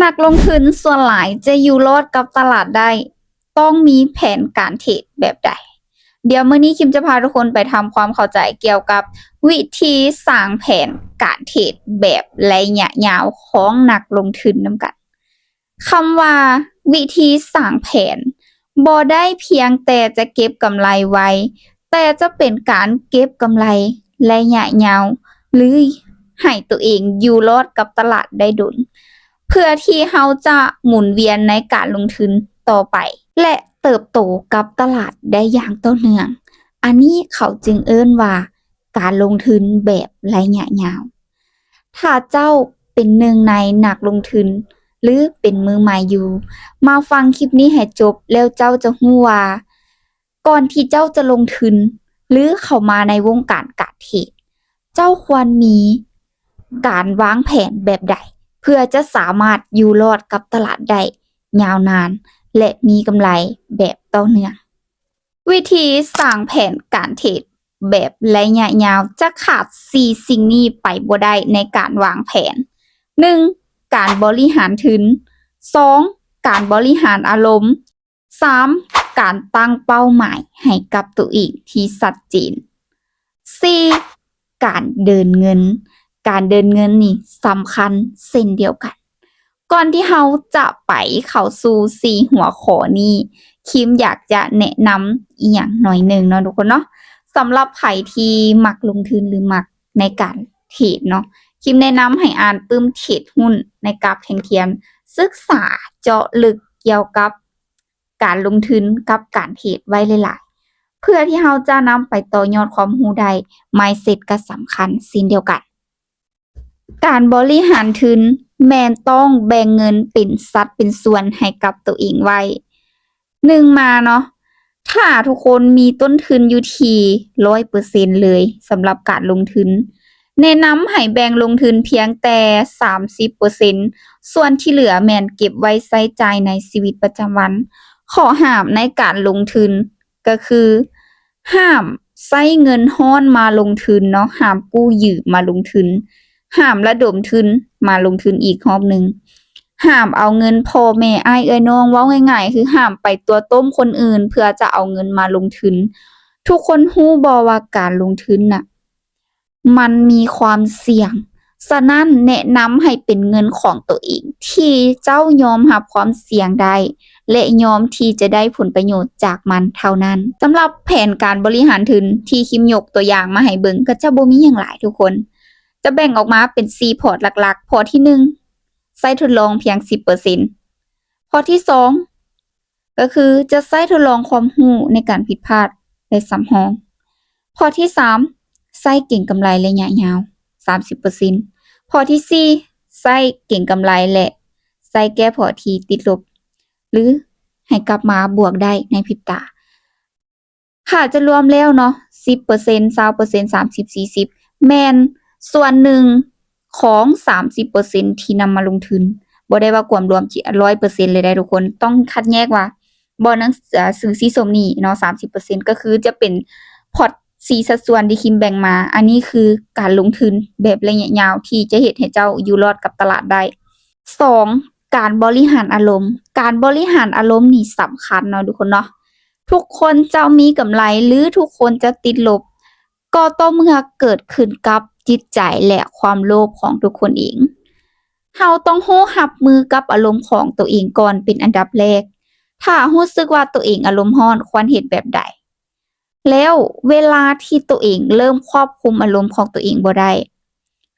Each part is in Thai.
นักลงทุนส่วนหลายจะอยู่รอดกับตลาดได้ต้องมีแผนการเทรดแบบใดเดี๋ยวมื้อนี้คิมจะพาทุกคนไปทำความเข้าใจเกี่ยวกับวิธีสร้างแผนการเทรดแบบระยะยาวของนักลงทุนนำกันคำว่าวิธีสร้างแผนบ่ได้เพียงแต่จะเก็บกำไรไว้แต่จะเป็นการเก็บกำไรระยะยาวหรือให้ตัวเองอยู่รอดกับตลาดได้ดนเพื่อที่เราจะหมุนเวียนในการลงทุนต่อไปและเติบโตกับตลาดได้อย่างต่อเนื่องอันนี้เขาจึงเอิ้นว่าการลงทุนแบบระยะยาวถ้าเจ้าเป็นหนึ่งในนักลงทุนหรือเป็นมือใหม่อยู่มาฟังคลิปนี้ให้จบแล้วเจ้าจะรู้ว่าก่อนที่เจ้าจะลงทุนหรือเข้ามาในวงการการเทรดเจ้าควรมีการวางแผนแบบใดเพื่อจะสามารถอยู่รอดกับตลาดได้ยาวนานและมีกำไรแบบต่อเนื่องวิธีสร้างแผนการเทรดแบบระยะยาวจะขาด4สิ่งนี้ไปบ่ได้ในการวางแผน 1. การบริหารทุน 2. การบริหารอารมณ์ 3. การตั้งเป้าหมายให้กับตัวเองที่ชัดเจน 4. การเดินเงินการเดินเงินนี่สำคัญเช่นเดียวกันก่อนที่เราจะไปเข้าสู่4หัวข้อนี้คิมอยากจะแนะนำอีกอย่างหน่อยหนึ่งเนาะทุกคนเนาะสำหรับไผที่มักลงทุนหรือมักในการเทรดเนาะคิมแนะนำให้อ่านปึ้มเทรดหุ้นในกราฟแท่งเทียมศึกษาเจาะลึกเกี่ยวกับการลงทุนกับการเทรดไว้หลายๆเพื่อที่เราจะนำไปต่อยอดความรู้ได้ mindset ก็สำคัญเช่นเดียวกันการบริหารทุนแม่นต้องแบ่งเงินเป็นสัดเป็นส่วนให้กับตัวเองไว้1มาเนาะถ้าทุกคนมีต้นทุนอยู่ที่ 100% เลยสำหรับการลงทุนแนะนำให้แบ่งลงทุนเพียงแต่ 30% ส่วนที่เหลือแม่นเก็บไว้ใช้จ่ายในชีวิตประจำวันข้อห้ามในการลงทุนก็คือห้ามใช้เงินร้อนมาลงทุนเนาะห้ามกู้ยืมมาลงทุนห้ามระดมทุนมาลงทุนอีกรอบหนึ่งห้ามเอาเงินพ่อแม่อ้ายเอ้ยน้องเว้าง่ายๆคือห้ามไปตัวต้มคนอื่นเพื่อจะเอาเงินมาลงทุนทุกคนรู้บ่ว่าการลงทุนน่ะมันมีความเสี่ยงฉะนั้นแนะนำให้เป็นเงินของตัวเองที่เจ้ายอมรับความเสี่ยงได้และยอมที่จะได้ผลประโยชน์จากมันเท่านั้นสำหรับแผนการบริหารทุนที่คิมยกตัวอย่างมาให้เบิ่งก็จะบ่มีหยังหลายทุกคนจะแบ่งออกมาเป็น4พอร์ตหลักๆพอร์ตที่1ใช้ทดลองเพียง 10% พอร์ตที่2ก็คือจะใช้ทดลองความรู้ในการผิดพลาดและซ้ำห้องพอร์ตที่3ใช้เก็งกำไรระยะยาว 30% พอร์ตที่4ใช้เก็งกำไรและใช้แก้พอร์ตที่ติดลบหรือให้กลับมาบวกได้ในพริบตาถ้าจะรวมแล้วเนาะ 10% 20% 30 40แม่นส่วนหนึ่งของ 30% ที่นำมาลงทุนบ่ได้ว่ากวมรวมที่ 100% เลยได้ทุกคนต้องคัดแยกว่าบ่หนังสือสีส้มนี่เนาะ 30% ก็คือจะเป็นพอร์ต4สัดส่วนที่คิมแบ่งมาอันนี้คือการลงทุนแบบระยะยาวที่จะเฮ็ดให้เจ้าอยู่รอดกับตลาดได้2การบริหารอารมณ์การบริหารอารมณ์นี่สำคัญเนาะทุกคนเนาะทุกคนจะมีกำไรหรือทุกคนจะติดลบก็ต่อเมื่อเกิดขึ้นกับจิตใจและความโลภของทุกคนเองเราต้องรู้รับมือกับอารมณ์ของตัวเองก่อนเป็นอันดับแรกถ้ารู้สึกว่าตัวเองอารมณ์ร้อนควรเฮ็ดแบบใดแล้วเวลาที่ตัวเองเริ่มควบคุมอารมณ์ของตัวเองบ่ได้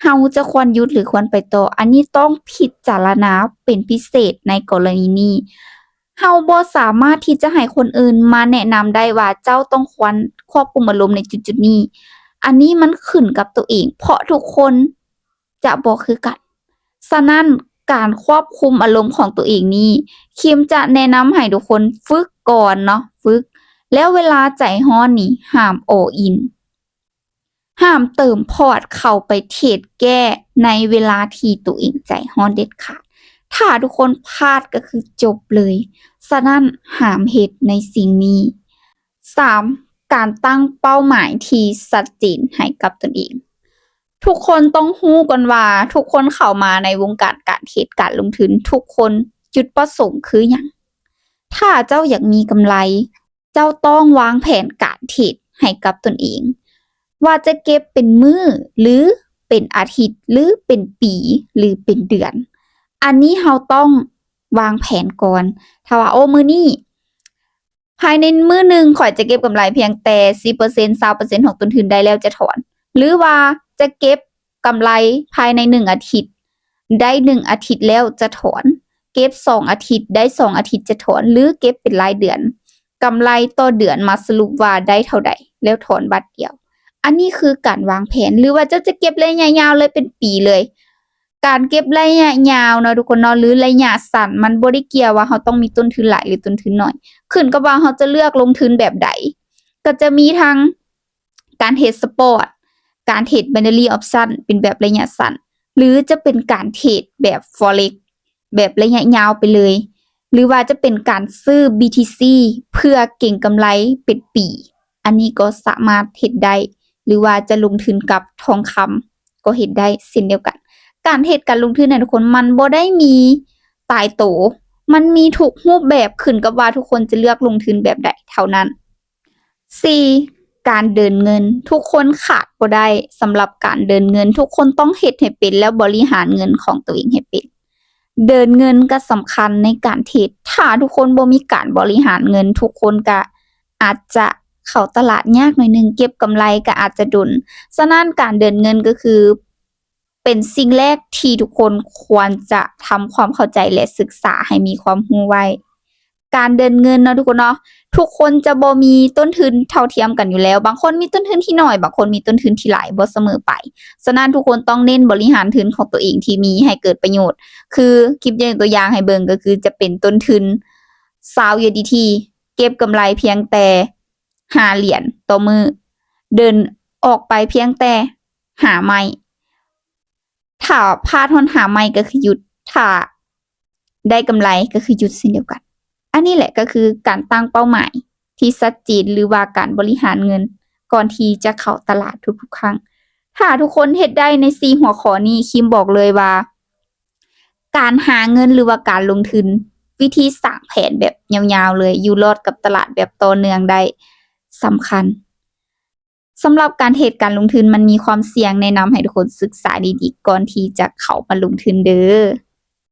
เราจะควรหยุดหรือควรไปต่ออันนี้ต้องพิจารณาเป็นพิเศษในกรณีนี้เราบ่สามารถที่จะให้คนอื่นมาแนะนำได้ว่าเจ้าต้องควบคุมอารมณ์ในจุดๆนี้อันนี้มันขึ้นกับตัวเองเพราะทุกคนจะบ่คือกันฉะนั้นการควบคุมอารมณ์ของตัวเองนี้คิมจะแนะนำให้ทุกคนฝึกก่อนเนาะฝึกแล้วเวลาใจร้อนนี่ห้าม all in ห้ามเติมพอร์ตเข้าไปเทรดแก้ในเวลาที่ตัวเองใจร้อนเด็ดขาดถ้าทุกคนพลาดก็คือจบเลยฉะนั้นห้ามเฮ็ดในสิ่งนี้3การตั้งเป้าหมายที่ชัดเจนให้กับตนเอง ทุกคนต้องรู้ก่อนว่าทุกคนเข้ามาในวงการการเทรดการลงทุนทุกคนจุดประสงค์คือหยังถ้าเจ้าอยากมีกำไร เจ้าต้องวางแผนการเทรดให้กับตนเอง ว่าจะเก็บเป็นมื้อหรือเป็นอาทิตย์หรือเป็นปีหรือเป็นเดือน อันนี้เราต้องวางแผนก่อน ถ้าว่าโอ้มื้อนี้ภายในมื้อหนึ่งข่อยจะเก็บกำไรเพียงแต่ 10% 20% ของต้นทุนได้แล้วจะถอน หรือว่าจะเก็บกำไรภายใน1อาทิตย์ได้1อาทิตย์แล้วจะถอน เก็บ2อาทิตย์ได้2อาทิตย์จะถอน หรือเก็บเป็นรายเดือนกำไรต่อเดือนมาสรุปว่าได้เท่าใดแล้วถอนบัตรเดียว อันนี้คือการวางแผนหรือว่าเจ้าจะเก็บระยะยาวเลยเป็นปีเลย การเก็บระยะยาวเนาะทุกคนเนาะหรือระยะสั้นมันบ่ได้เกี่ยวว่าเราต้องมีต้นทุนหลายหรือต้นทุนน้อยขึ้นกับว่าเราจะเลือกลงทุนแบบใดก็จะมีทั้งการเทรดสปอร์ตการเทรด binary option เป็นแบบระยะสั้นหรือจะเป็นการเทรดแบบ forex แบบระยะยาวไปเลยหรือว่าจะเป็นการซื้อ BTC เพื่อเก็งกำไรเป็นปีอันนี้ก็สามารถเฮ็ดได้หรือว่าจะลงทุนกับทองคำก็เฮ็ดได้เช่นเดียวกันการเฮ็ดการลงทุนน่ะทุกคนมันบ่ได้มีตายโตมันมีทุกรูปแบบขึ้นกับว่าทุกคนจะเลือกลงทุนแบบใดเท่านั้น 4. การเดินเงินทุกคนขาดบ่ได้สำหรับการเดินเงินทุกคนต้องเฮ็ดให้เป็นแล้วบริหารเงินของตัวเองให้เป็นเดินเงินก็สำคัญในการเทรดถ้าทุกคนบ่มีการบริหารเงินทุกคนก็อาจจะเข้าตลาดยากหน่อยนึงเก็บกำไรก็อาจจะดนฉะนั้นการเดินเงินก็คือเป็นสิ่งแรกที่ทุกคนควรจะทำความเข้าใจและศึกษาให้มีความรู้ไว้การเดินเงินเนาะทุกคนเนาะทุกคนจะบ่มีต้นทุนเท่าเทียมกันอยู่แล้วบางคนมีต้นทุนที่น้อยบางคนมีต้นทุนที่หลายบ่เสมอไปฉะนั้นทุกคนต้องเน้นบริหารทุนของตัวเองที่มีให้เกิดประโยชน์คือคลิปตัวอย่างให้เบิ่งก็คือจะเป็นต้นทุน20 USDT เก็บกำไรเพียงแต่5เหรียญต่อมื้อเดินออกไปเพียงแต่หาไม้ถ้าพลาดฮอดหาไม้ก็คือหยุดถ้าได้กำไรก็คือหยุดเช่นเดียวกันอันนี้แหละก็คือการตั้งเป้าหมายที่ชัดเจนหรือว่าการบริหารเงินก่อนที่จะเข้าตลาดทุกๆครั้งถ้าทุกคนเฮ็ดได้ใน4หัวข้อนี้คิมบอกเลยว่าการหาเงินหรือว่าการลงทุนวิธีสร้างแผนแบบยาวๆเลยอยู่รอดกับตลาดแบบต่อเนื่องได้สำคัญสำหรับการเทรดการลงทุนมันมีความเสี่ยงแนะนำให้ทุกคนศึกษาดีๆก่อนที่จะเข้ามาลงทุนเด้อ